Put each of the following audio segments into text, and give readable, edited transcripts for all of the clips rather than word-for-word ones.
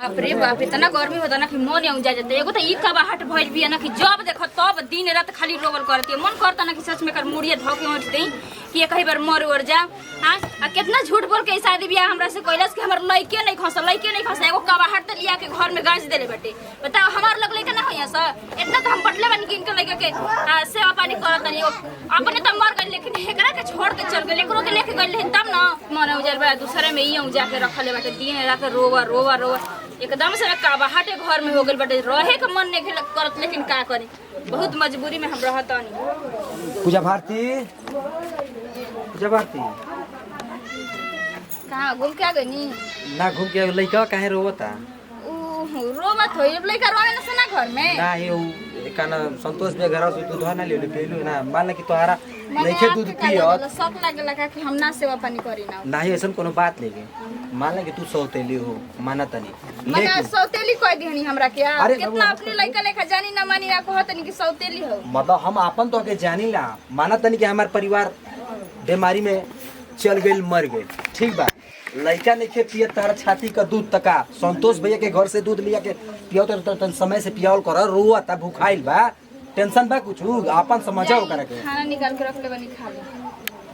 बाप रे बाप, इतना गर्मी होता ना कि मन आउं जा जाता। एगो तो ई कबाहट भइल बिया ना कि जब देखो तब दिन रात खाली रोवल करती है। मन करता ना कि सच में कर मुड़िया धोके उठ देई कि कहीं बार मर उड़ जा। हां आ कितना झूठ बोल के शादी बियाह हमरा से कइलस कि हमर लइके नहीं खसा एगो कबाहट त लिया के घर में गांज देले बेटे। बताओ हमार लग लइका ना होया स इतना तो हम पटले बन के इनके लइका के सेवा पानी करत नहीं। अपने तो मर गइल लेकिन एकरा के छोड़ के चल गइल, एकरो के लेके गइल तब ना मन उजर बा। दूसरे में ई जाके रखले बाटे दिन रात रोवा रोवा रोवा एकदम से कबाहटे घर में हो गइल बाटे। रहे के मन नहीं करत लेकिन का करी, बहुत मजबूरी में हम रहतानी। पूजा भारती कहाँ घूम के आ गई ना घूम के लइका काहे रोवता? रोवत हो लइका रोवे ना से घर में ना ये काना संतोष बे घर से दूध ना ले पेलू ना मान ले कि तोहरा नइखे दूध पियत सब लागेला कि हम ना सेवा पानी करी ना नाही ऐसन कोनो बात लेके मान ले कि तू सौतेली हो माना तनी मने सौतेली कह दिहनी हमरा के कितना अपने लइका लेखा जानी ना मानी ना कहतनी कि सौतेली हो। मतलब हम आपन तो के जानी ला माना तनी कि हमार परिवार बीमारी में चल गइल मर गइल ठीक बा। लइका नइखे पियत तारा छाती का दूध तका संतोष भैया के घर से दूध लिया के पियो तो समय से पियावल कर रोता भूखाइल बा टेंशन बा कुछ आपन समझो करे के खाना निकाल के रख ले बनी खा ले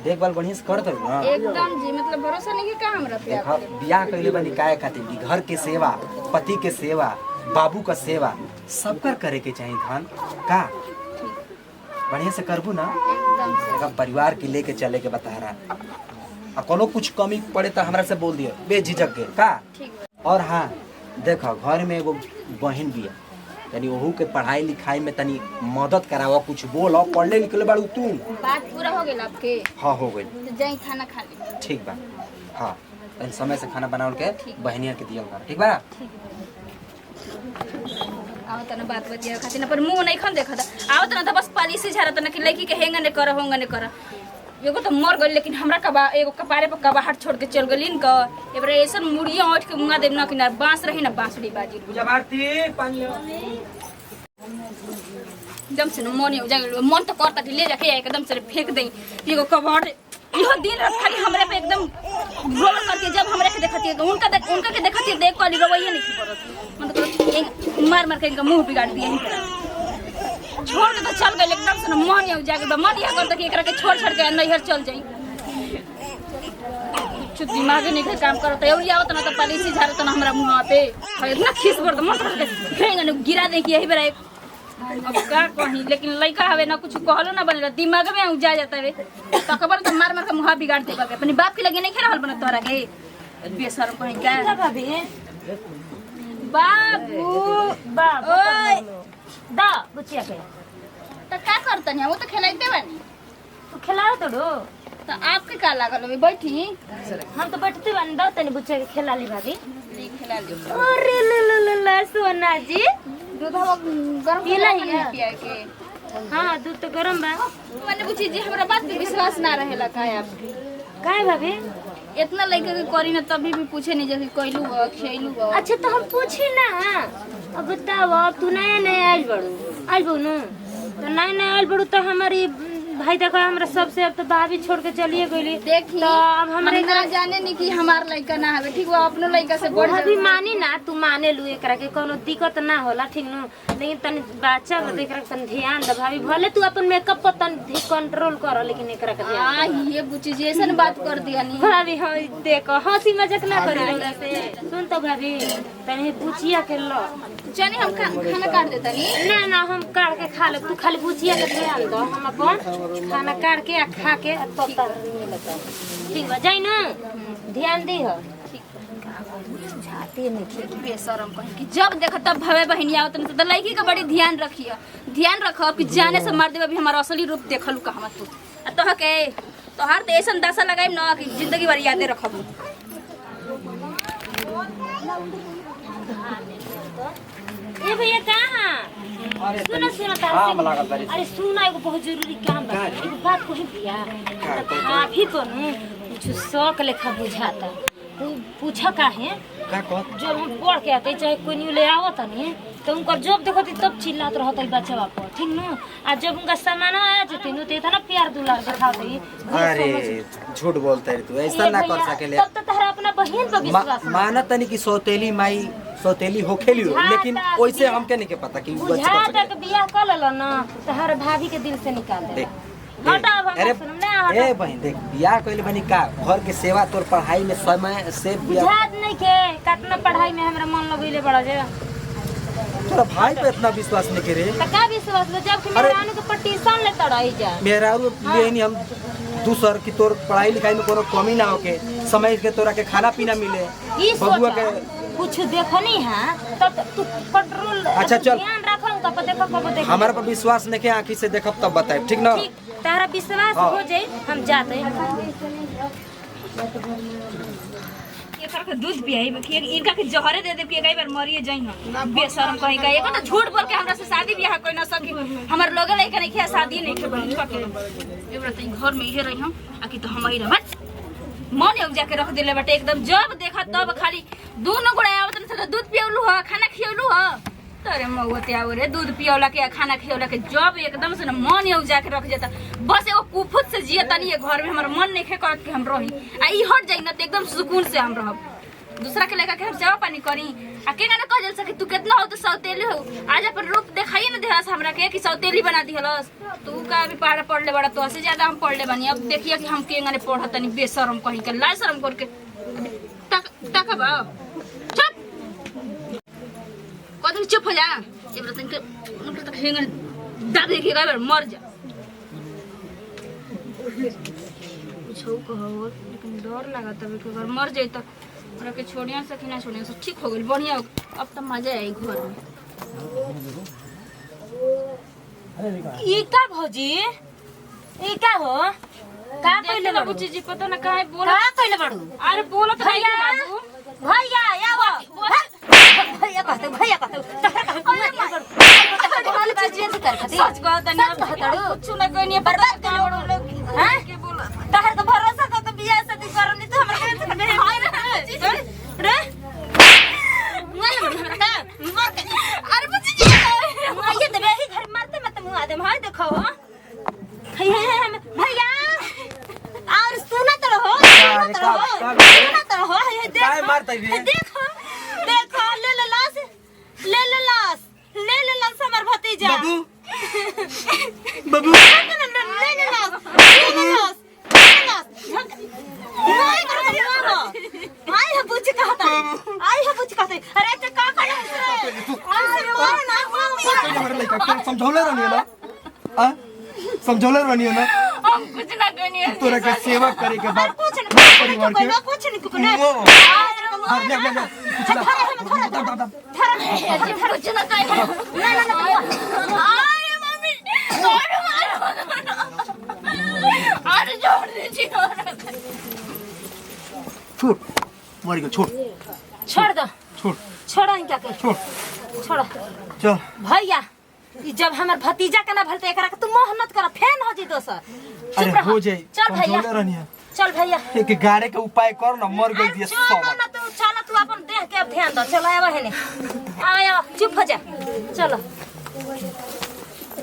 देखभाल बढ़िया से कर दो ना एकदम जी। मतलब भरोसा नहीं है का हमरा पे देखा बियाह कइले बनी काहे खातिर कि घर के सेवा पति के सेवा बाबू का सेवा सब कर करे के चाहिए धान का बढ़िया से करबू ना एकदम परिवार के लेके चले के बता रहा आ कोनो कुछ कमी पड़े तो हमरा से बोल दियो बेझिझक के का। और हाँ देखो घर में एगो बहन बिया तनी ओहू के पढ़ाई लिखाई में तनी मदद करावा कुछ बोलो पढ़ले लिखले बाड़ू तू बात पूरा हो गेल आपके। हाँ हो गइल तो जाई खाना खा ले ठीक बा। हाँ तनी समय से खाना बनावल के बहनिया के दियल कर ठीक बा। आओ तना बात बतिया खातिर ना पर मुंह नहीं खन देखता आओ तना तो बस पॉलिसी झारत ना कि लड़की के हेंगा ने कर होंगा ने कर। एगो तो मर गइल लेकिन हमरा एगो कपारे पर कबाहट छोड़ के चल गइलिन क एबरे ऐसन मुड़िया उठ के मुंगा देब ना कि ना बांस रही ना बांसुरी बाजी। पूजा भारती पानी एकदम से मन हो जाए मन तो करता कि ले जाके एकदम से फेंक दई एगो कबाड़ इहो दिन रात खाली हमरे पे एकदम रोल करती। जब हमरे के देखती है तो उनका के देखती है देख वाली रवैया नहीं करत मतलब मार मार के इनका मुंह बिगाड़ दिया छोड़ के तो चल गए एकदम से मन हो जाके मन यह करता कि एकरा के छोड़ के नैहर चल जाई। कुछ दिमाग नहीं के काम करत है और आवत ना तो पॉलिसी झारत ना हमरा मुंह पे इतना खीस पड़त मन फेंग गिरा दे कि यही बेरा अब का कही। लेकिन लइका हवे ना कुछ कहलो ना बनेला दिमाग में उजा जाता है तो खबर तो मार मार के मुंह बिगाड़ दे के अपने बाप के लगे नहीं खेल बना तोरा के बेशरम कहीं का भाभी बाबू बाप ओए दा बुचिया के तो का करतनी वो तो खिलाइते बानी तो खिलाओ तो आपके का लागल अभी बैठी हम तो बैठते बानी दा तनी बुचिया के खिला ली भाभी खिला ली। अरे ल सोना जी दूध हम गरम पिया के हां दूध तो गरम बा माने बुची जी हमरा बात पे विश्वास ना रहेला काहे आपके काहे भाभी इतना लइका के करी ना तभी भी पूछे नहीं जैसे कइलू खइलू। अच्छा तो हम पूछी ना अब बताओ अब तू नया आइल बड़ू न तो नया आइल बड़ू तो हमारी भाई देखो हमरा सबसे अब तो भाभी छोड़ के चलिए गइली देखी तो अब हमरे ना जाने नहीं कि हमार लइका ना हवे ठीक बा अपनो लइका से बड़ अभी मानी ना तू माने लू एकरा के कोनो दिक्कत ना होला ठीक न लेकिन तनी बच्चा के देख तन ध्यान दे भाभी भले तू अपन मेकअप पर तन कंट्रोल कर लेकिन एकरा के ध्यान ये बुची जी ऐसन बात कर दिया नी भाभी हां देखो हंसी मजाक ना करे रौदा से सुन तो भाभी तनी बुचिया के लो जानी हम खाना काट देता नी ना हम काट के खा ले तू खाली बुचिया के ध्यान दो हम अपन खाना काट के खा के तब ठीक बा जाई ना ध्यान दी हो बुझाते नहीं बेशरम कहीं कि जब देख तब भवे बहनी आवत न तो लड़की का बड़ी ध्यान रखो कि जाने से मार देबे अभी हमारा असली रूप देखलू का हम तू तो के तोहार तो ऐसा दशा लगाई ना कि जिंदगी भर यादें रखब। ए भैया कहाँ सुनो अरे सुना एगो बहुत जरूरी काम बा एगो बात कही भैया भाभी को न कुछ शौक लेखा बुझाता पूछा काहे का जब हम पढ़ के आते चाहे कोई न्यू ले आवत नहीं तो उनका जब देखती तब चिल्लात रहता है बच्चा बाप ठीक न आ जब उनका सामान आ जाती न तो इतना प्यार दुलार दिखाते। अरे झूठ बोलते रे तू ऐसा ना कर सकेले तब तो तहरा अपना बहन पर विश्वास मानत नहीं कि सौतेली माई सौतेली होखेली हो, लेकिन ओइसे हमके नहीं के पता कि वो अच्छी बुझा कर तक बियाह कर लेलो ना तो हर भाभी के दिल से निकाल दे। देख हटा अब अरे हम सुन ना ए बहन देख बियाह कइले बनी का घर के सेवा तोर पढ़ाई में समय से बियाह बुझात नहीं के कतना पढ़ाई में हमरा मन लगइले बड़ा जे तोरा भाई पे इतना विश्वास नहीं करे। त का विश्वास ले जब कि अरे- मेरा के पटीशन ले तड़ाई जा मेरा लिए नहीं हम दूसर की तोर पढ़ाई लिखाई में कोनो कमी ना होके समय के तोरा के खाना पीना मिले ई बबुआ सोचा के कुछ देखनी है तब तू कंट्रोल अच्छा, चल। ध्यान रखन तब देखो कब देख हमारे पर विश्वास नहीं के आंखी से देखब तब बताए ठीक ना। ठीक तारा विश्वास हाँ। हो जाए हम जाते एकर के दूध पियाई कि इनका के जहरे दे दे कि कई बार मरिए जाई हम बेशरम कहीं का एको तो झूठ बोल के हमरा से शादी ब्याह कोई ना सकी हमर लोगे लइका नहीं के शादी नहीं के बहन के एबरा त घर में ही रही हम आकि तो हम ही रहत मन अब जाके रख देले बटे एकदम जब देखा तब खाली दोनों गोड़ा आवत न दूध पियौलू ह खाना खियौलू ह तोरे मौते आउ रे दूध पियौला के खाना खियौला के जब एकदम से न मन अब जाके रख जाता बस एगो कुफुत से जिया तनी घर में हमर मन नहीं करत कि हम रही आ ई हट जाई न त एकदम सुकून से हम रहब दूसरा के लेकर के हम सेवा पानी करी आ के ना कह जल सके तू कितना हो तो सौतेली हो आज अपन रूप देखाई न देहस हमरा के कि सौतेली बना दिहलस तू का भी पढ़ ले बड़ा तो से ज्यादा हम पढ़ ले बनी अब देखिए कि हम के गाने पढ़त तनी बेशरम कहीं के ला शरम करके तक बा चुप कदम चुप हो जा ये बता तक उनके तक हेंगे दाब देखिए का मर जा कुछ हो कहो लेकिन डर लगा तब कि अगर मर जाए तो हमरा के छोड़िया से कि ना छोड़िया से ठीक हो गइल बढ़िया हो अब तो मजा आई घर में ई का भौजी ई का हो का कइले बाबू जी पता ना काहे बोल का कइले बाड़ू अरे बोलत रही बाबू भैया आवा भैया कहते सच कहत नहीं कुछ ना कोई नहीं पता हैं के बोल तहर तो भरोसा तो बियाह शादी करनी तो हमरा के हाय रे मर के अरे बच्ची जी ये तो ही घर मारते मत मुंह आदम हाय देखो भैया और सुना तो रहो काय मारता रे देखो देखो ले ले लास हमर भतीजा बाबू बाबू ले लास नहीं करो आई है बुझ कहता अरे ते का कर रे अरे मार ना हमारे लइका समझौले रहनी ना हां समझौले रहनी ना हम कुछ ना करनी है तोरा के सेवा करे के बाद कुछ नहीं कुछ नहीं कुछ ना अरे मम्मी अरे छोड़ दीजिए छोड़ मर गया छोड़ छोड़ दो छोड़ छोड़ा क्या कर छोड़ छोड़ा चल भैया ई जब हमर भतीजा के ना भलते एकरा के तू मेहनत कर फेन हो जी दोसर अरे हो जाए चल भैया समझौले रहनी चल भैया एक गाड़े के उपाय कर ना मर गई दिए चल सब ना तू चल तू अपन देह के अब ध्यान दो चलो आवा है ने आया चुप हो जा चलो